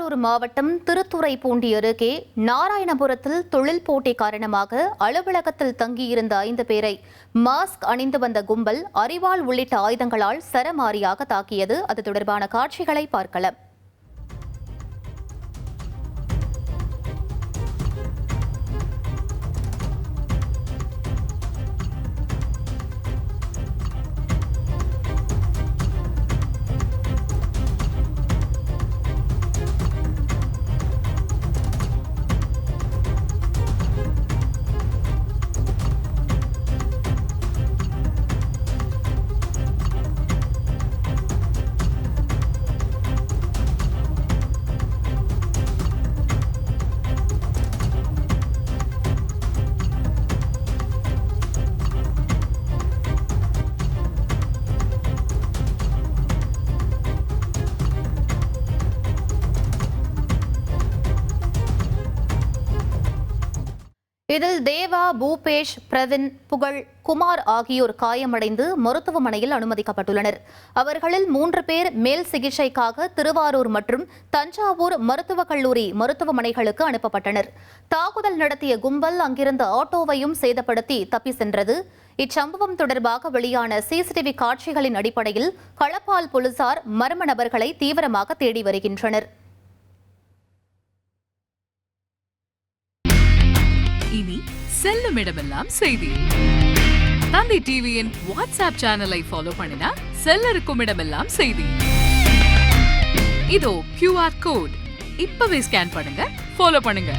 திருவாரூர் மாவட்டம் திருத்துறைப்பூண்டி அருகே நாராயணபுரத்தில் தொழில் போட்டி காரணமாக அலுவலகத்தில் தங்கியிருந்த 5 பேரை மாஸ்க் அணிந்து வந்த கும்பல் அரிவாள் உள்ளிட்ட ஆயுதங்களால் சரமாரியாக தாக்கியது. அது தொடர்பான காட்சிகளை பார்க்கலாம். இதில் தேவா, பூபேஷ், பிரவின், புகழ், குமார் ஆகியோர் காயமடைந்து மருத்துவமனையில் அனுமதிக்கப்பட்டுள்ளனர். அவர்களில் 3 பேர் மேல் சிகிச்சைக்காக திருவாரூர் மற்றும் தஞ்சாவூர் மருத்துவக் கல்லூரி மருத்துவமனைகளுக்கு அனுப்பப்பட்டனர். தாக்குதல் நடத்திய கும்பல் அங்கிருந்த ஆட்டோவையும் சேதப்படுத்தி தப்பி சென்றது. இச்சம்பவம் தொடர்பாக வெளியான சிசிடிவி காட்சிகளின் அடிப்படையில் களப்பால் போலீசார் மர்ம நபர்களை தீவிரமாக தேடி வருகின்றனர். இனி செல்லும் இடமெல்லாம் செய்தி. தந்தை டிவியின் வாட்ஸ்அப் சேனலை ஃபாலோ பண்ணினா செல்ல இருக்கும் இடமெல்லாம் செய்தி. இதோ QR கோட் இப்பவே ஸ்கேன் பண்ணுங்க, ஃபாலோ பண்ணுங்க.